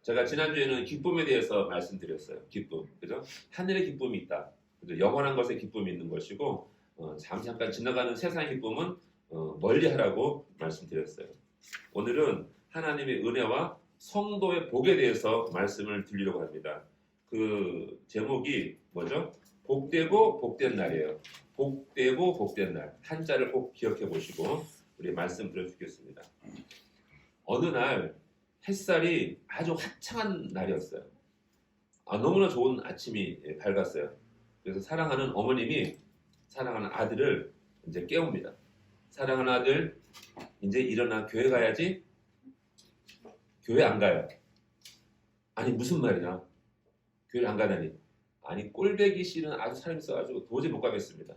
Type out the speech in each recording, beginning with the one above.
제가 지난주에는 기쁨에 대해서 말씀드렸어요. 기쁨, 그죠? 하늘의 기쁨이 있다. 그죠? 영원한 것에 기쁨이 있는 것이고 잠깐 지나가는 세상의 기쁨은 멀리 하라고 말씀드렸어요. 오늘은 하나님의 은혜와 성도의 복에 대해서 말씀을 드리려고 합니다. 그 제목이 뭐죠? 복되고 복된 날이에요. 복되고 복된 날. 한자를 꼭 기억해 보시고 우리 말씀 들어주겠습니다. 어느 날 햇살이 아주 화창한 날이었어요. 너무나 좋은 아침이 밝았어요. 그래서 사랑하는 어머님이 사랑하는 아들을 이제 깨웁니다. 사랑하는 아들, 이제 일어나 교회 가야지. 교회 안 가요. 아니 무슨 말이야? 교회를 안 가다니. 아니 꼴배기 싫은 아주 사람이 있어가지고 도저히 못 가겠습니다.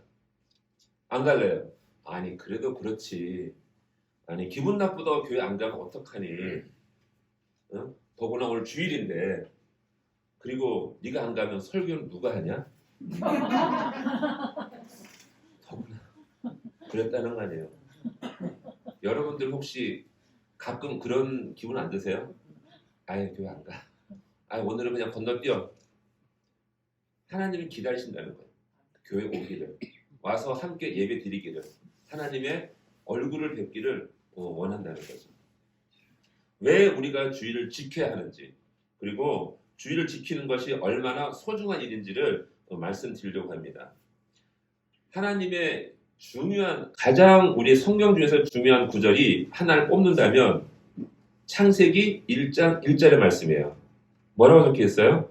안 갈래요. 아니 그래도 그렇지. 아니 기분 나쁘다고 교회 안 가면 어떡하니? 어? 더구나 오늘 주일인데. 그리고 네가 안 가면 설교는 누가 하냐? 더구나 그랬다는 거 아니에요. 여러분들 혹시 가끔 그런 기분 안 드세요? 아예 교회 안 가. 오늘은 그냥 건너뛰어. 하나님이 기다리신다는 거예요. 교회 오기를. 와서 함께 예배 드리기를. 하나님의 얼굴을 뵙기를 원한다는 거죠. 왜 우리가 주일을 지켜야 하는지, 그리고 주일을 지키는 것이 얼마나 소중한 일인지를 말씀드리려고 합니다. 하나님의 가장 우리 성경 중에서 중요한 구절이 하나를 꼽는다면 창세기 1장 1절의 말씀이에요. 뭐라고 적혀 있어요?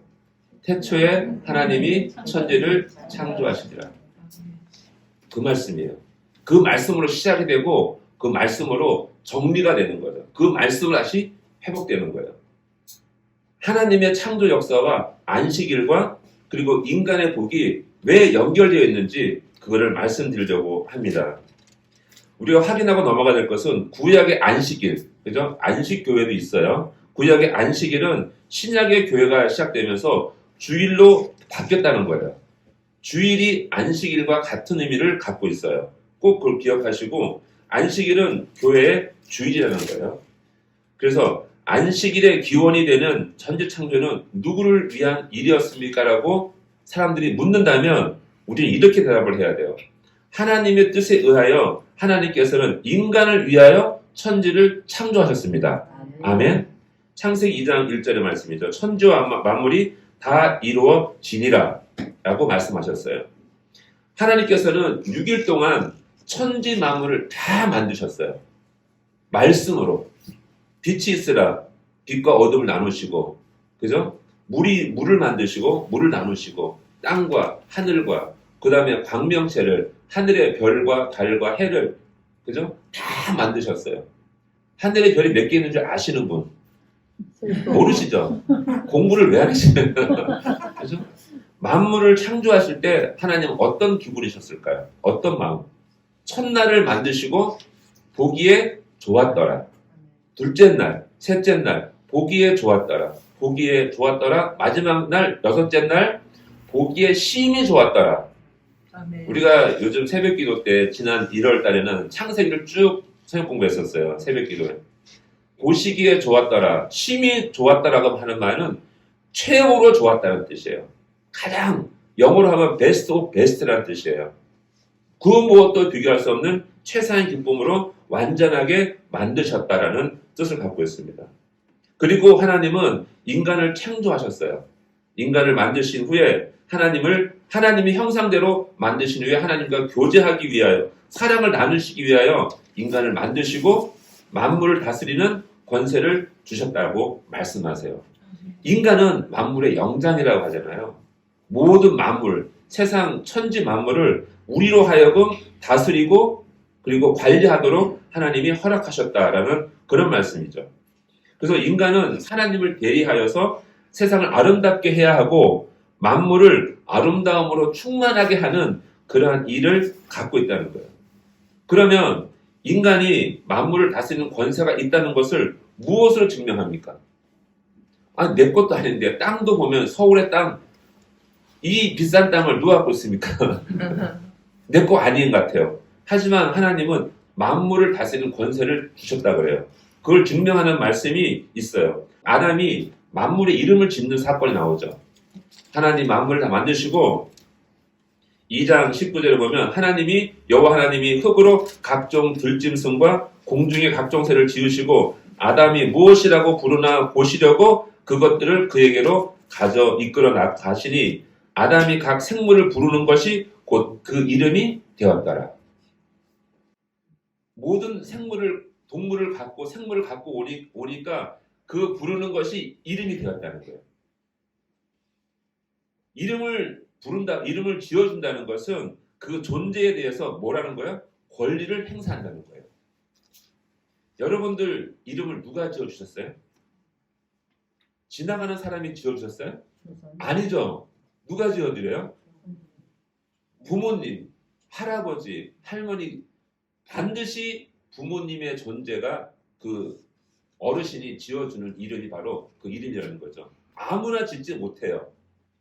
태초에 하나님이 천지를 창조하시더라. 그 말씀이에요. 그 말씀으로 시작이 되고 그 말씀으로 정리가 되는 거죠. 그 말씀으로 다시 회복되는 거예요. 하나님의 창조 역사와 안식일과 그리고 인간의 복이 왜 연결되어 있는지 그거를 말씀드리려고 합니다. 우리가 확인하고 넘어가야 될 것은 구약의 안식일, 그죠? 안식교회도 있어요. 구약의 안식일은 신약의 교회가 시작되면서 주일로 바뀌었다는 거예요. 주일이 안식일과 같은 의미를 갖고 있어요. 꼭 그걸 기억하시고 안식일은 교회의 주일이라는 거예요. 그래서 안식일의 기원이 되는 천지창조는 누구를 위한 일이었습니까? 라고 사람들이 묻는다면 우리는 이렇게 대답을 해야 돼요. 하나님의 뜻에 의하여 하나님께서는 인간을 위하여 천지를 창조하셨습니다. 아멘. 창세기 2장 1절의 말씀이죠. 천지와 만물이 다 이루어지니라 라고 말씀하셨어요. 하나님께서는 6일 동안 천지 만물을 다 만드셨어요. 말씀으로. 빛이 있으라 빛과 어둠을 나누시고, 그죠? 물을 만드시고 물을 나누시고 땅과 하늘과 그 다음에 광명체를 하늘의 별과 달과 해를, 그죠? 다 만드셨어요. 하늘의 별이 몇 개 있는 줄 아시는 분? 모르시죠? 공부를 왜 하시는 거예요? 그죠? 만물을 창조하실 때 하나님은 어떤 기분이셨을까요? 어떤 마음? 첫날을 만드시고 보기에 좋았더라. 둘째 날, 셋째 날 보기에 좋았더라. 보기에 좋았더라. 마지막 날, 여섯째 날 보기에 심히 좋았더라. 아멘. 우리가 요즘 새벽기도 때 지난 1월 달에는 창세기를 쭉 새벽 공부했었어요. 새벽기도에. 보시기에 좋았더라. 심히 좋았더라고 하는 말은 최고로 좋았다는 뜻이에요. 가장 영어로 하면 베스트 오브 베스트라는 뜻이에요. 그 무엇도 비교할 수 없는 최상의 기쁨으로 완전하게 만드셨다라는 뜻을 갖고 있습니다. 그리고 하나님은 인간을 창조하셨어요. 인간을 만드신 후에 하나님의 형상대로 만드신 후에 하나님과 교제하기 위하여, 사랑을 나누시기 위하여 인간을 만드시고 만물을 다스리는 권세를 주셨다고 말씀하세요. 인간은 만물의 영장이라고 하잖아요. 모든 만물, 세상 천지 만물을 우리로 하여금 다스리고 그리고 관리하도록 하나님이 허락하셨다라는 그런 말씀이죠. 그래서 인간은 하나님을 대리하여서 세상을 아름답게 해야 하고 만물을 아름다움으로 충만하게 하는 그러한 일을 갖고 있다는 거예요. 그러면 인간이 만물을 다스리는 권세가 있다는 것을 무엇으로 증명합니까? 내 것도 아닌데 땅도 보면 서울의 땅, 이 비싼 땅을 누가 갖고 있습니까? 내 거 아닌 것 같아요. 하지만 하나님은 만물을 다스리는 권세를 주셨다 그래요. 그걸 증명하는 말씀이 있어요. 아담이 만물의 이름을 짓는 사건이 나오죠. 하나님 만물을 다 만드시고 2장 19절에 보면 하나님이 여호와 하나님이 흙으로 각종 들짐승과 공중의 각종 새를 지으시고 아담이 무엇이라고 부르나 보시려고 그것들을 그에게로 가져 이끌어 가시니 아담이 각 생물을 부르는 것이 곧 그 이름이 되었더라. 모든 동물을 갖고 생물을 갖고 오니까 그 부르는 것이 이름이 되었다는 거예요. 이름을 부른다, 이름을 지어준다는 것은 그 존재에 대해서 뭐라는 거예요? 권리를 행사한다는 거예요. 여러분들 이름을 누가 지어주셨어요? 지나가는 사람이 지어주셨어요? 아니죠. 누가 지어드려요? 부모님, 할아버지, 할머니, 반드시 부모님의 존재가 그 어르신이 지어주는 이름이 바로 그 이름이라는 거죠. 아무나 짓지 못해요.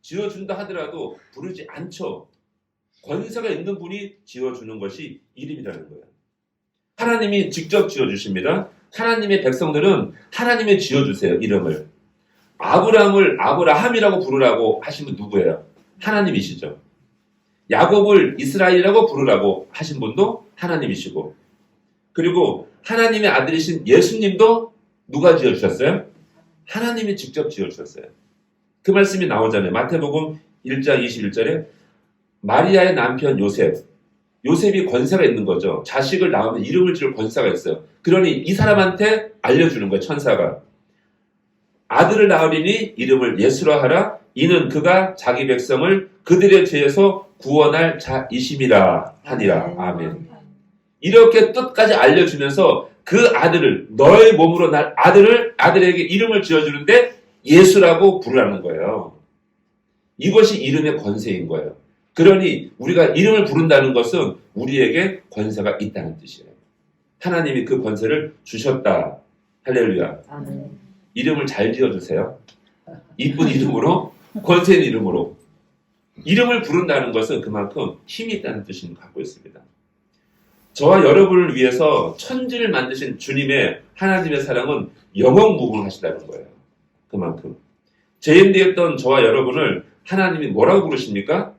지어준다 하더라도 부르지 않죠. 권세가 있는 분이 지어주는 것이 이름이라는 거예요. 하나님이 직접 지어주십니다. 하나님의 백성들은 하나님이 지어주세요. 이름을. 아브라함을 아브라함이라고 부르라고 하신 분 누구예요? 하나님이시죠. 야곱을 이스라엘이라고 부르라고 하신 분도 하나님이시고, 그리고 하나님의 아들이신 예수님도 누가 지어주셨어요? 하나님이 직접 지어주셨어요. 그 말씀이 나오잖아요. 마태복음 1장 21절에 마리아의 남편 요셉이 권세가 있는 거죠. 자식을 낳으면 이름을 지을 권세가 있어요. 그러니 이 사람한테 알려주는 거예요. 천사가. 아들을 낳으리니 이름을 예수라 하라. 이는 그가 자기 백성을 그들의 죄에서 구원할 자이심이라 하니라. 아멘. 이렇게 뜻까지 알려주면서 그 아들을, 너의 몸으로 날 아들에게 이름을 지어주는데 예수라고 부르라는 거예요. 이것이 이름의 권세인 거예요. 그러니 우리가 이름을 부른다는 것은 우리에게 권세가 있다는 뜻이에요. 하나님이 그 권세를 주셨다. 할렐루야. 아멘. 이름을 잘 지어주세요. 이쁜 이름으로, 권세 있는 이름으로. 이름을 부른다는 것은 그만큼 힘이 있다는 뜻을 갖고 있습니다. 저와 여러분을 위해서 천지를 만드신 주님의 하나님의 사랑은 영원무궁하시다는 거예요. 그만큼. 죄인되었던 저와 여러분을 하나님이 뭐라고 부르십니까?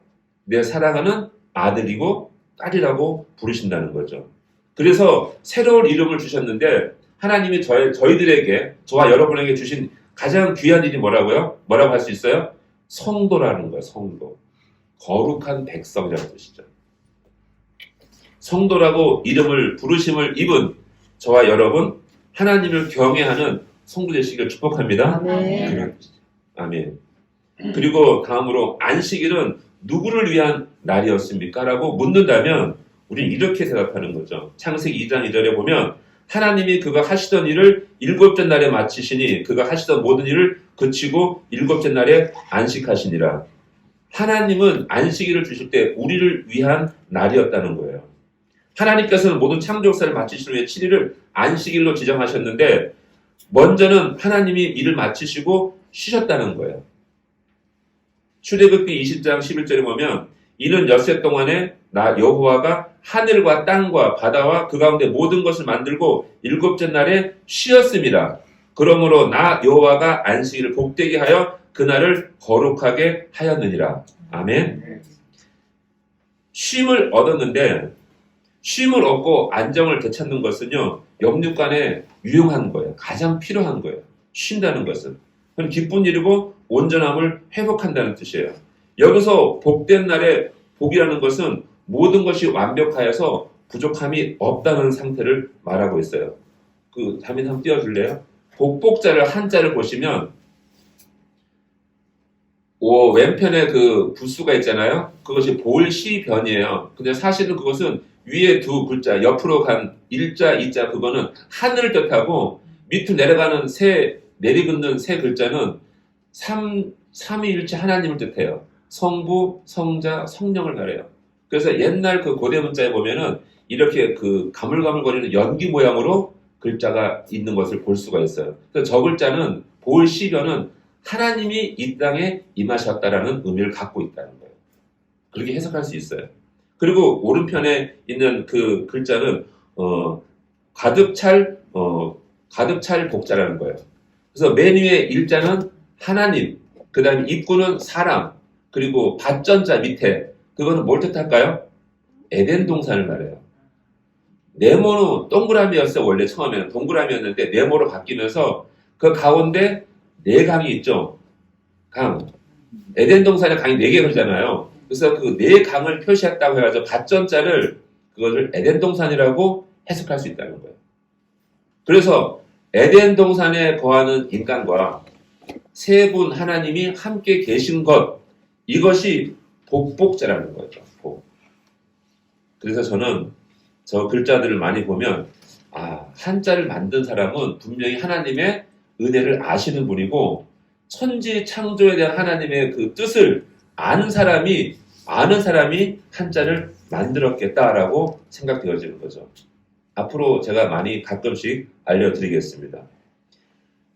내 사랑하는 아들이고 딸이라고 부르신다는 거죠. 그래서 새로운 이름을 주셨는데 하나님이 저희들에게, 저와 여러분에게 주신 가장 귀한 일이 뭐라고요? 뭐라고 할 수 있어요? 성도라는 거예요. 성도. 거룩한 백성이라는 뜻이죠. 성도라고 이름을 부르심을 입은 저와 여러분, 하나님을 경외하는 성도 되시기를 축복합니다. 아멘. 아멘. 그리고 다음으로 안식일은 누구를 위한 날이었습니까? 라고 묻는다면 우리는 이렇게 생각하는 거죠. 창세기 2장 2절에 보면 하나님이 그가 하시던 일을 일곱째 날에 마치시니 그가 하시던 모든 일을 그치고 일곱째 날에 안식하시니라. 하나님은 안식일을 주실 때 우리를 위한 날이었다는 거예요. 하나님께서는 모든 창조사를 마치신 후에 7일을 안식일로 지정하셨는데 먼저는 하나님이 일을 마치시고 쉬셨다는 거예요. 출애굽기 20장 11절에 보면 이는 엿새 동안에 나 여호와가 하늘과 땅과 바다와 그 가운데 모든 것을 만들고 일곱째 날에 쉬었습니다. 그러므로 나 여호와가 안식일을 복되게 하여 그날을 거룩하게 하였느니라. 아멘. 쉼을 얻었는데 쉼을 얻고 안정을 되찾는 것은요, 영육간에 유용한 거예요. 가장 필요한 거예요. 쉰다는 것은. 그건 기쁜 일이고 온전함을 회복한다는 뜻이에요. 여기서 복된 날에 복이라는 것은 모든 것이 완벽하여서 부족함이 없다는 상태를 말하고 있어요. 그 다민 한번 띄워줄래요? 복복자를 한자를 보시면 왼편에 그 부수가 있잖아요. 그것이 볼시변이에요. 근데 사실은 그것은 위에 두 글자 옆으로 간 일자 이자 그거는 하늘을 뜻하고 밑으로 내려가는 내리긋는 세 글자는 삼위일체 하나님을 뜻해요. 성부, 성자, 성령을 가려요. 그래서 옛날 그 고대 문자에 보면은 이렇게 그 가물가물거리는 연기 모양으로 글자가 있는 것을 볼 수가 있어요. 그래서 저 글자는 볼시변은 하나님이 이 땅에 임하셨다라는 의미를 갖고 있다는 거예요. 그렇게 해석할 수 있어요. 그리고 오른편에 있는 그 글자는 가득 찰 복자라는 거예요. 그래서 맨 위에 일자는 하나님, 그 다음에 입구는 사람, 그리고 받전자 밑에 그거는 뭘 뜻할까요? 에덴 동산을 말해요. 네모는 동그라미였어요. 원래 처음에는 동그라미였는데 네모로 바뀌면서 그 가운데 네 강이 있죠. 강. 에덴 동산에 강이 네 개 흐르잖아요. 그래서 그 네 강을 표시했다고 해가지고 밭전자를 그것을 에덴 동산이라고 해석할 수 있다는 거예요. 그래서 에덴 동산에 거하는 인간과 세 분 하나님이 함께 계신 것, 이것이 복복자라는 거죠. 복. 그래서 저는 저 글자들을 많이 보면 한자를 만든 사람은 분명히 하나님의 은혜를 아시는 분이고 천지 창조에 대한 하나님의 그 뜻을 아는 사람이 한자를 만들었겠다라고 생각되어지는 거죠. 앞으로 제가 많이 가끔씩 알려드리겠습니다.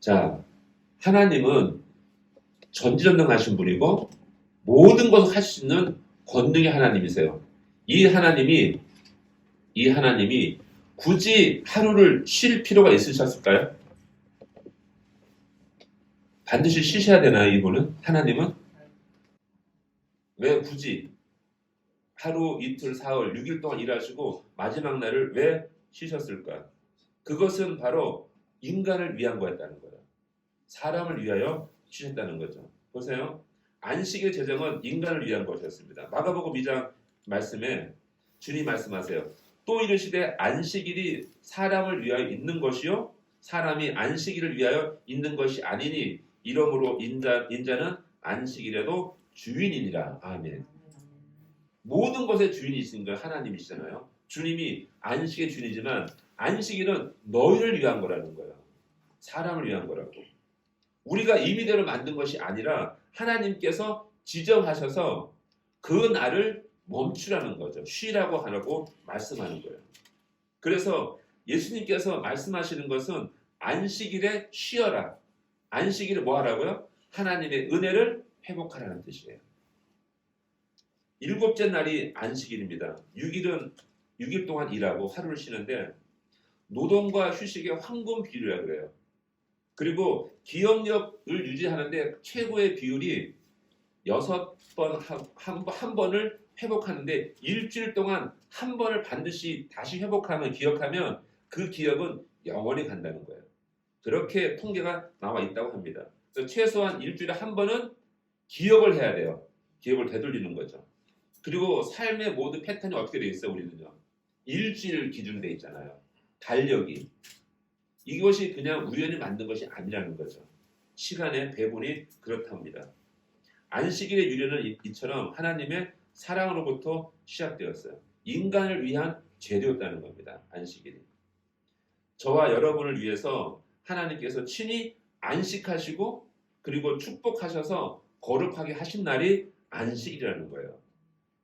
자, 하나님은 전지전능하신 분이고 모든 것을 할 수 있는 권능의 하나님이세요. 이 하나님이 굳이 하루를 쉴 필요가 있으셨을까요? 반드시 쉬셔야 되나요, 이분은? 하나님은? 왜 굳이 하루, 이틀, 사흘, 6일 동안 일하시고 마지막 날을 왜 쉬셨을까? 그것은 바로 인간을 위한 거였다는 거예요. 사람을 위하여 쉬셨다는 거죠. 보세요. 안식의 제정은 인간을 위한 것이었습니다. 마가복음 2장 말씀에 주님 말씀하세요. 또 이르시되 안식일이 사람을 위하여 있는 것이요 사람이 안식일을 위하여 있는 것이 아니니 이러므로 인자는 안식일에도 주인이니라. 아멘. 모든 것의 주인이신 건 하나님이시잖아요. 주님이 안식의 주인이지만 안식일은 너희를 위한 거라는 거예요. 사람을 위한 거라고. 우리가 임의대로 만든 것이 아니라 하나님께서 지정하셔서 그 날을 멈추라는 거죠. 쉬라고 하라고 말씀하는 거예요. 그래서 예수님께서 말씀하시는 것은 안식일에 쉬어라. 안식일에 뭐 하라고요? 하나님의 은혜를 회복하라는 뜻이에요. 일곱째 날이 안식일입니다. 6일 동안 일하고 하루를 쉬는데 노동과 휴식의 황금 비율이라고 그래요. 그리고 기억력을 유지하는데 최고의 비율이 6번 한 번을 회복하는데 일주일 동안 한 번을 반드시 다시 회복하면 기억하면 그 기억은 영원히 간다는 거예요. 그렇게 통계가 나와 있다고 합니다. 그래서 최소한 일주일에 한 번은 기억을 해야 돼요. 기억을 되돌리는 거죠. 그리고 삶의 모든 패턴이 어떻게 되어 있어요? 우리는요. 일주일 기준으로 되어 있잖아요. 달력이. 이것이 그냥 우연히 만든 것이 아니라는 거죠. 시간의 배분이 그렇답니다. 안식일의 유래는 이처럼 하나님의 사랑으로부터 시작되었어요. 인간을 위한 제도였다는 겁니다. 안식일이. 저와 여러분을 위해서 하나님께서 친히 안식하시고 그리고 축복하셔서 거룩하게 하신 날이 안식일이라는 거예요.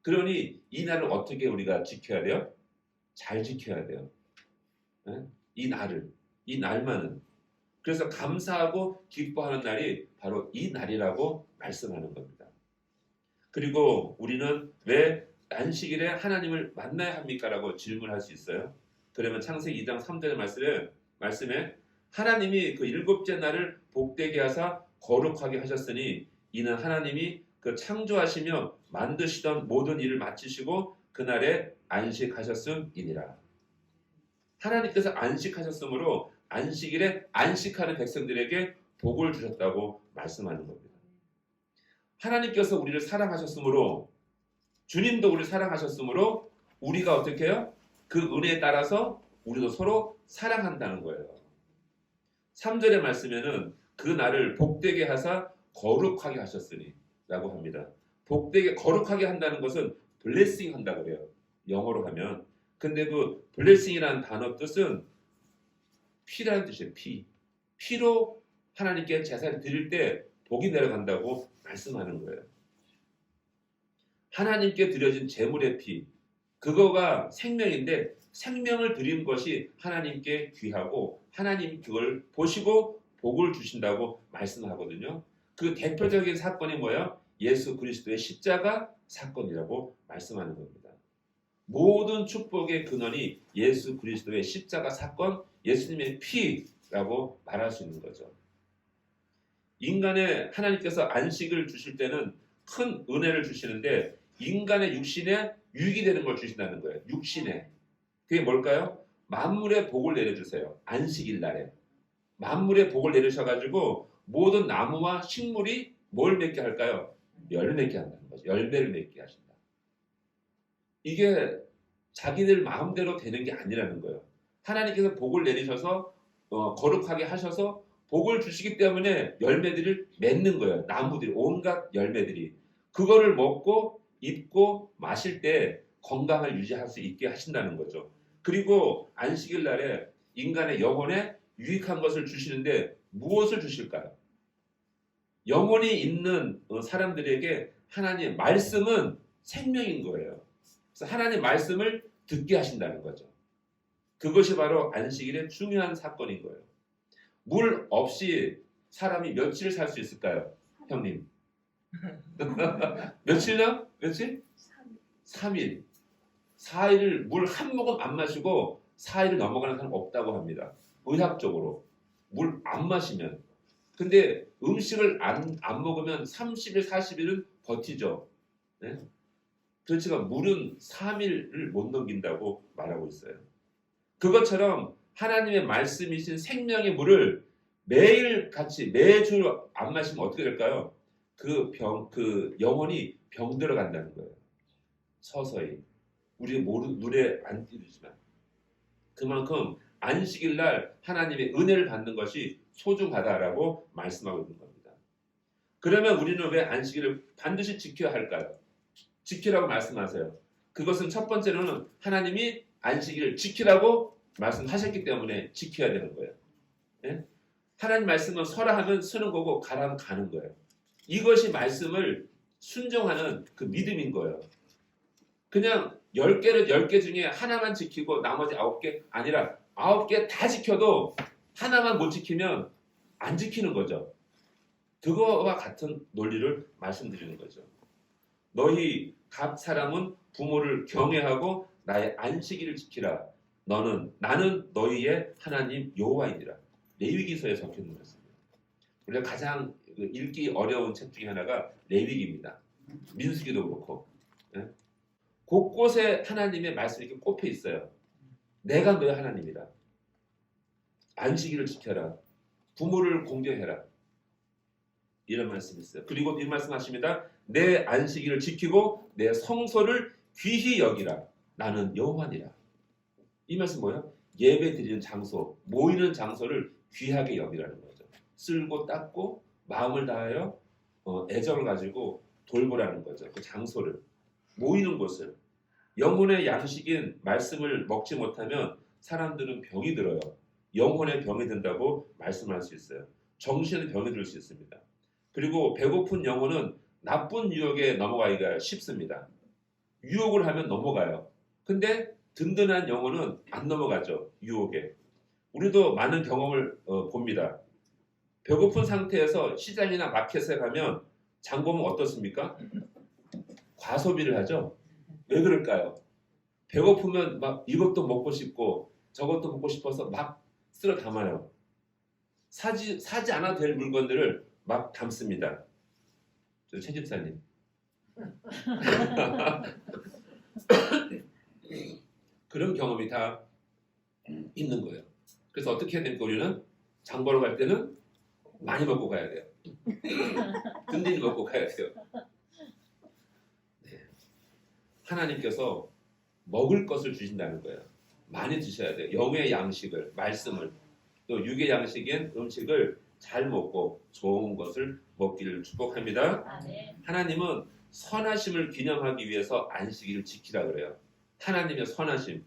그러니 이 날을 어떻게 우리가 지켜야 돼요? 잘 지켜야 돼요. 이 날만은. 그래서 감사하고 기뻐하는 날이 바로 이 날이라고 말씀하는 겁니다. 그리고 우리는 왜 안식일에 하나님을 만나야 합니까? 라고 질문할 수 있어요. 그러면 창세기 2장 3절의 말씀에 하나님이 그 일곱째 날을 복되게 하사 거룩하게 하셨으니 이는 하나님이 그 창조하시며 만드시던 모든 일을 마치시고 그날에 안식하셨음이니라. 하나님께서 안식하셨으므로 안식일에 안식하는 백성들에게 복을 주셨다고 말씀하는 겁니다. 하나님께서 우리를 사랑하셨으므로 주님도 우리를 사랑하셨으므로 우리가 어떻게 해요? 그 은혜에 따라서 우리도 서로 사랑한다는 거예요. 3절의 말씀에는 그 날을 복되게 하사 거룩하게 하셨으니 라고 합니다. 복되게 거룩하게 한다는 것은 블레싱 한다고 그래요. 영어로 하면. 근데 그 블레싱이라는 단어 뜻은 피라는 뜻이에요. 피로 하나님께 제사를 드릴 때 복이 내려간다고 말씀하는 거예요. 하나님께 드려진 제물의 피, 그거가 생명인데 생명을 드린 것이 하나님께 귀하고 하나님 그걸 보시고 복을 주신다고 말씀하거든요. 그 대표적인 사건이 뭐예요? 예수 그리스도의 십자가 사건이라고 말씀하는 겁니다. 모든 축복의 근원이 예수 그리스도의 십자가 사건, 예수님의 피라고 말할 수 있는 거죠. 인간의 하나님께서 안식을 주실 때는 큰 은혜를 주시는데 인간의 육신에 유익이 되는 걸 주신다는 거예요. 육신에. 그게 뭘까요? 만물의 복을 내려주세요. 안식일 날에. 만물의 복을 내리셔가지고 모든 나무와 식물이 뭘 맺게 할까요? 열매 맺게 한다는 거죠. 열매를 맺게 하신다. 이게 자기들 마음대로 되는 게 아니라는 거예요. 하나님께서 복을 내리셔서 거룩하게 하셔서 복을 주시기 때문에 열매들을 맺는 거예요. 나무들이 온갖 열매들이 그거를 먹고 입고 마실 때 건강을 유지할 수 있게 하신다는 거죠. 그리고 안식일 날에 인간의 영혼에 유익한 것을 주시는데 무엇을 주실까요? 영혼이 있는 사람들에게 하나님의 말씀은 생명인 거예요. 그래서 하나님의 말씀을 듣게 하신다는 거죠. 그것이 바로 안식일의 중요한 사건인 거예요. 물 없이 사람이 며칠 살 수 있을까요? 형님. 며칠이나? 며칠? 3일. 4일을 물 한 모금 안 마시고 4일을 넘어가는 사람 없다고 합니다. 의학적으로. 물 안 마시면. 근데 음식을 안 먹으면 30일, 40일은 버티죠. 네? 그렇지만 물은 3일을 못 넘긴다고 말하고 있어요. 그것처럼 하나님의 말씀이신 생명의 물을 매일 같이 매주 안 마시면 어떻게 될까요? 그 영혼이 병들어 간다는 거예요. 서서히. 우리 눈에 안 띄지만 그만큼 안식일 날 하나님의 은혜를 받는 것이 소중하다라고 말씀하고 있는 겁니다. 그러면 우리는 왜 안식일을 반드시 지켜야 할까요? 지키라고 말씀하세요. 그것은 첫 번째로는 하나님이 안식일을 지키라고 말씀하셨기 때문에 지켜야 되는 거예요. 예? 하나님 말씀은 서라 하면 서는 거고 가라 하면 가는 거예요. 이것이 말씀을 순종하는 그 믿음인 거예요. 그냥 10개를 10개 중에 하나만 지키고 나머지 9개 아니라 9개 다 지켜도 하나만 못 지키면 안 지키는 거죠. 그거와 같은 논리를 말씀드리는 거죠. 너희 각 사람은 부모를 경외하고 나의 안식일을 지키라. 나는 너희의 하나님 여호와이니라. 레위기서에 적혀 있는 말씀입니다. 우리가 가장 읽기 어려운 책 중에 하나가 레위기입니다. 민수기도 그렇고. 예? 곳곳에 하나님의 말씀이 이렇게 꼽혀 있어요. 내가 너의 하나님이라. 안식일을 지켜라. 부모를 공경해라. 이런 말씀이 있어요. 그리고 이 말씀하십니다. 내 안식일을 지키고 내 성소를 귀히 여기라. 나는 여호와니라. 이 말씀 뭐예요? 예배 드리는 장소, 모이는 장소를 귀하게 여기라는 거죠. 쓸고 닦고 마음을 다하여 애정을 가지고 돌보라는 거죠. 그 장소를. 모이는 곳을. 영혼의 양식인 말씀을 먹지 못하면 사람들은 병이 들어요. 영혼의 병이 든다고 말씀할 수 있어요. 정신의 병이 들 수 있습니다. 그리고 배고픈 영혼은 나쁜 유혹에 넘어가기가 쉽습니다. 유혹을 하면 넘어가요. 근데 든든한 영혼은 안 넘어가죠. 유혹에. 우리도 많은 경험을 봅니다. 배고픈 상태에서 시장이나 마켓에 가면 장 보면 어떻습니까? 과소비를 하죠. 왜 그럴까요? 배고프면 막 이것도 먹고 싶고 저것도 먹고 싶어서 막 쓸어 담아요. 사지 않아도 될 물건들을 막 담습니다. 저 최 집사님. 그런 경험이 다 있는 거예요. 그래서 어떻게 해야 됩니까? 우리는 장 보러 갈 때는 많이 먹고 가야 돼요. 든든히 먹고 가야 돼요. 네. 하나님께서 먹을 것을 주신다는 거예요. 많이 드셔야 돼요. 영의 양식을, 말씀을, 또 육의 양식인 음식을 잘 먹고 좋은 것을 먹기를 축복합니다. 아멘. 하나님은 선하심을 기념하기 위해서 안식일을 지키라 그래요. 하나님의 선하심.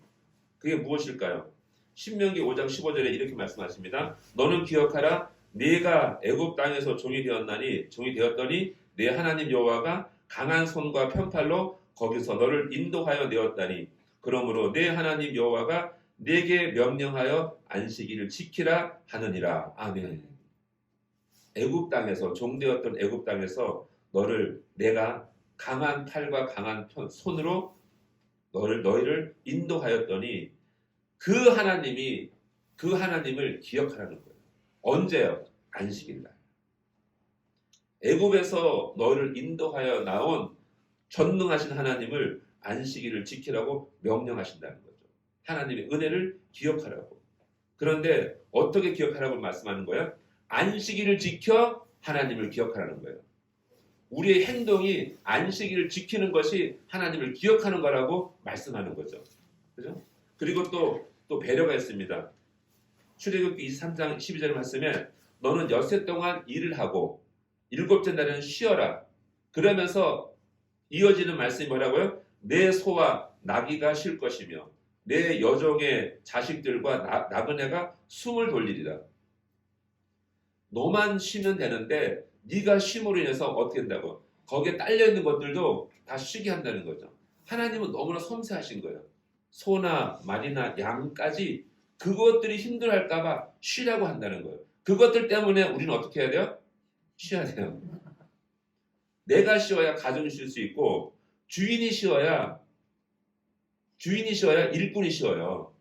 그게 무엇일까요? 신명기 5장 15절에 이렇게 말씀하십니다. 너는 기억하라. 네가 애굽 땅에서 종이 되었더니 네 하나님 여호와가 강한 손과 편팔로 거기서 너를 인도하여 내었다니. 그러므로 네 하나님 여호와가 네게 명령하여 안식일을 지키라 하느니라. 아멘. 애굽 땅에서 종되었던 애굽 땅에서 너를 내가 강한 팔과 강한 손으로 너희를 인도하였더니 그 하나님을 기억하라는 거예요. 언제요? 안식일 날. 애굽에서 너희를 인도하여 나온 전능하신 하나님을 안식일을 지키라고 명령하신다는 거죠. 하나님의 은혜를 기억하라고. 그런데 어떻게 기억하라고 말씀하는 거예요? 안식일을 지켜 하나님을 기억하라는 거예요. 우리의 행동이 안식일을 지키는 것이 하나님을 기억하는 거라고 말씀하는 거죠. 그죠? 그리고 또 배려가 있습니다. 출애굽기 23장 12절 말씀에 너는 엿새 동안 일을 하고 일곱째 날은 쉬어라. 그러면서 이어지는 말씀이 뭐라고요? 내 소와 나귀가 쉴 것이며 내 여종의 자식들과 나그네가 숨을 돌리리라. 너만 쉬면 되는데 네가 쉼으로 인해서 어떻게 된다고? 거기에 딸려있는 것들도 다 쉬게 한다는 거죠. 하나님은 너무나 섬세하신 거예요. 소나 말이나 양까지 그것들이 힘들어할까 봐 쉬라고 한다는 거예요. 그것들 때문에 우리는 어떻게 해야 돼요? 쉬어야 돼요. 내가 쉬어야 가정이 쉴 수 있고 주인이 쉬어야 일꾼이 쉬어요.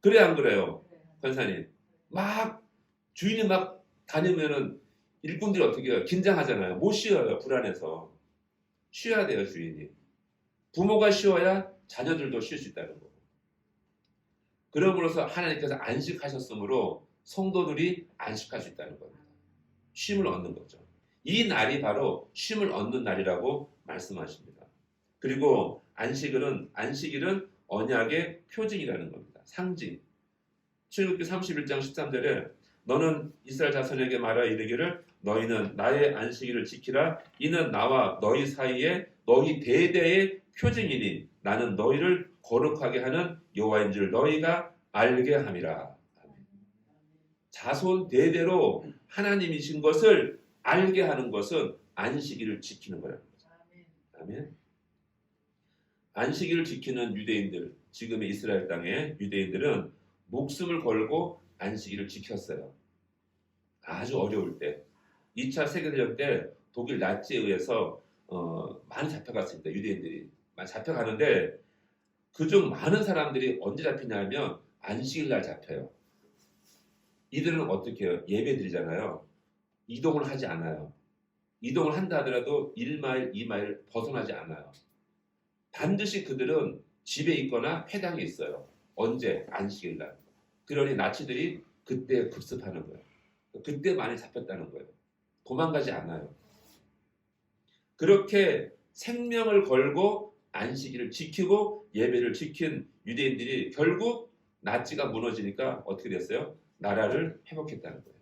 그래 안 그래요? 권사님. 막 주인이 막 다니면은 일꾼들이 어떻게 해요? 긴장하잖아요. 못 쉬어요. 불안해서. 쉬어야 돼요. 주인이. 부모가 쉬어야 자녀들도 쉴 수 있다는 거고. 그러므로서 하나님께서 안식하셨으므로 성도들이 안식할 수 있다는 겁니다. 쉼을 얻는 거죠. 이 날이 바로 쉼을 얻는 날이라고 말씀하십니다. 그리고 안식일은 언약의 표징이라는 겁니다. 상징. 출애굽기 31장 13절에 너는 이스라엘 자손에게 말하 이르기를 너희는 나의 안식일을 지키라. 이는 나와 너희 사이에 너희 대대의 표징이니 나는 너희를 거룩하게 하는 여호와인 줄 너희가 알게 함이라. 자손 대대로 하나님이신 것을 알게 하는 것은 안식일을 지키는 거라는 거죠. 아멘. 안식일을 지키는 유대인들, 지금의 이스라엘 땅의 유대인들은 목숨을 걸고 안식일을 지켰어요. 아주 어려울 때. 2차 세계대전 때 독일 나치에 의해서 많이 잡혀갔습니다. 유대인들이. 많이 잡혀가는데 그중 많은 사람들이 언제 잡히냐면 안식일 날 잡혀요. 이들은 어떻게 해요? 예배 드리잖아요. 이동을 하지 않아요. 이동을 한다 하더라도 1마일, 2마일 벗어나지 않아요. 반드시 그들은 집에 있거나 회당에 있어요. 언제? 안식일 날. 그러니 나치들이 그때 급습하는 거예요. 그때 많이 잡혔다는 거예요. 도망가지 않아요. 그렇게 생명을 걸고 안식일을 지키고 예배를 지킨 유대인들이 결국 나치가 무너지니까 어떻게 됐어요? 나라를 회복했다는 거예요.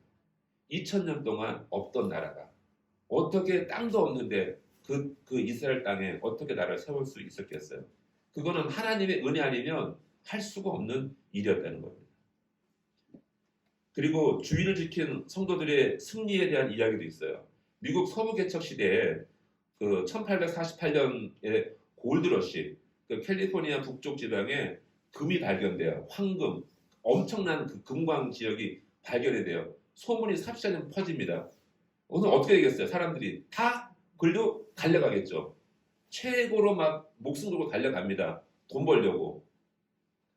2000년 동안 없던 나라가 어떻게 땅도 없는데 그 이스라엘 땅에 어떻게 나라를 세울 수 있었겠어요? 그거는 하나님의 은혜 아니면 할 수가 없는 일이었다는 겁니다. 그리고 주의를 지킨 성도들의 승리에 대한 이야기도 있어요. 미국 서부 개척 시대에 그 1848년에 골드러시, 그 캘리포니아 북쪽 지방에 금이 발견돼요. 황금, 엄청난 그 금광 지역이 발견이 돼요. 소문이 삽시간에 퍼집니다. 오늘 어떻게 되겠어요? 사람들이 다 글로 달려가겠죠. 최고로 막 목숨 걸고 달려갑니다. 돈 벌려고.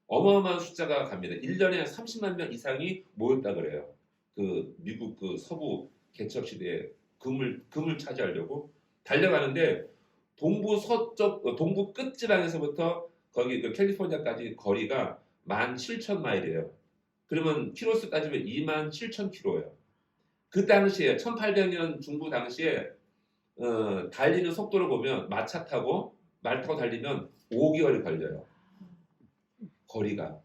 어마어마한 숫자가 갑니다. 1년에 30만 명 이상이 모였다 그래요. 그 미국 그 서부 개척 시대에 금을 차지하려고 달려가는데 동부 끝 지방에서부터 거기 그 캘리포니아까지 거리가 17,000마일이에요. 그러면 키로수 따지면 27,000km예요. 그 당시에 1800년 중부 당시에 달리는 속도를 보면 말 타고 달리면 5개월이 걸려요. 거리가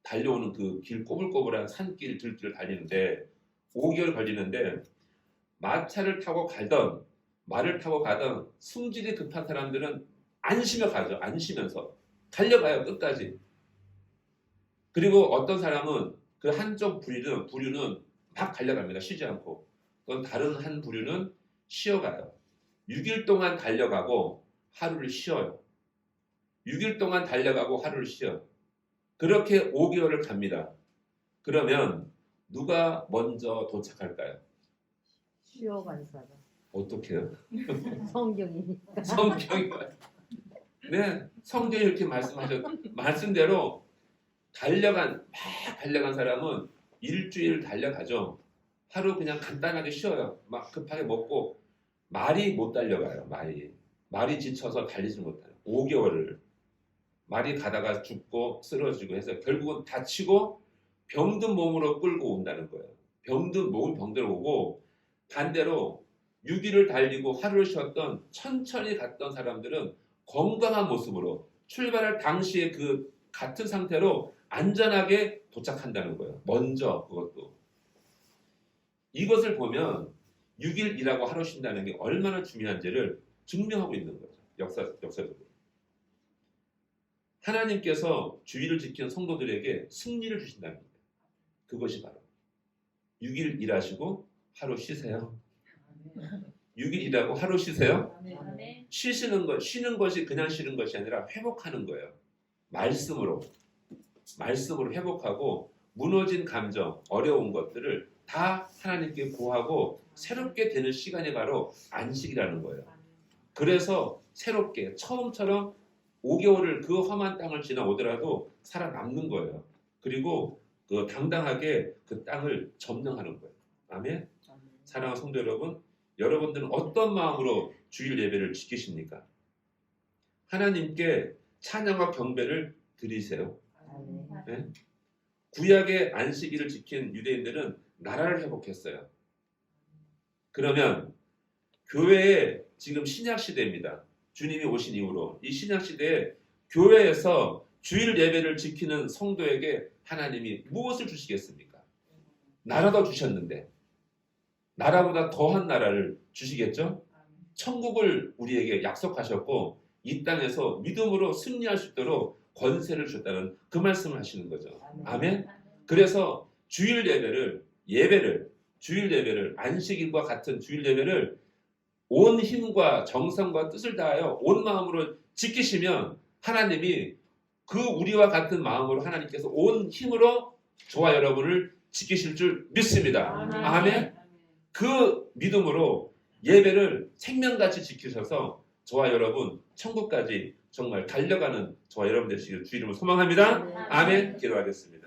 달려오는 그 길 꼬불꼬불한 산길 들길을 달리는데 5개월 걸리는데 마차를 타고 가던 말을 타고 가던 승질이 급한 사람들은 안 쉬며 가죠. 안 쉬면서 달려가요. 끝까지. 그리고 어떤 사람은 그 한쪽 부류는 막 달려갑니다. 쉬지 않고. 그건 다른 한 부류는 쉬어가요. 6일 동안 달려가고 하루를 쉬어요. 6일 동안 달려가고 하루를 쉬어. 그렇게 5개월을 갑니다. 그러면 누가 먼저 도착할까요? 쉬어간 사람. 어떻게 해요? 성경이니까. 네, 성경이 이렇게 말씀대로 막 달려간 사람은 일주일 달려가죠. 하루 그냥 간단하게 쉬어요. 막 급하게 먹고 말이 못 달려가요. 말이 지쳐서 달리지 못해요. 5개월을 말이 가다가 죽고 쓰러지고 해서 결국은 다치고 병든 몸으로 끌고 온다는 거예요. 병든 몸은 병대로 오고 반대로 6일을 달리고 하루를 쉬었던 천천히 갔던 사람들은 건강한 모습으로 출발할 당시에 그 같은 상태로 안전하게 도착한다는 거예요. 먼저 그것도. 이것을 보면 6일 일하고 하루 쉰다는 게 얼마나 중요한지를 증명하고 있는 거죠. 역사적으로. 하나님께서 주의를 지키는 성도들에게 승리를 주신다는 거예요. 그것이 바로 6일 일하시고 하루 쉬세요. 6일 일하고 하루 쉬세요. 쉬는 것이 그냥 쉬는 것이 아니라 회복하는 거예요. 말씀으로 회복하고 무너진 감정, 어려운 것들을 다 하나님께 구하고 새롭게 되는 시간이 바로 안식이라는 거예요. 그래서 새롭게 처음처럼 5개월을 그 험한 땅을 지나오더라도 살아남는 거예요. 그리고 그 당당하게 그 땅을 점령하는 거예요. 아멘. 사랑하는 성도 여러분, 여러분들은 어떤 마음으로 주일 예배를 지키십니까? 하나님께 찬양과 경배를 드리세요. 네? 구약의 안식일을 지킨 유대인들은 나라를 회복했어요. 그러면 교회에 지금 신약 시대입니다. 주님이 오신 이후로 이 신약 시대에 교회에서 주일 예배를 지키는 성도에게 하나님이 무엇을 주시겠습니까? 나라도 주셨는데 나라보다 더한 나라를 주시겠죠? 천국을 우리에게 약속하셨고 이 땅에서 믿음으로 승리할 수 있도록 권세를 주셨다는 그 말씀을 하시는 거죠. 아멘. 그래서 주일 예배를 안식일과 같은 주일 예배를 온 힘과 정성과 뜻을 다하여 온 마음으로 지키시면 하나님이 그 우리와 같은 마음으로 하나님께서 온 힘으로 저와 여러분을 지키실 줄 믿습니다. 아멘. 그 믿음으로 예배를 생명같이 지키셔서 저와 여러분 천국까지 정말 달려가는 저와 여러분 되시기를 주 이름으로 소망합니다. 아멘. 기도하겠습니다.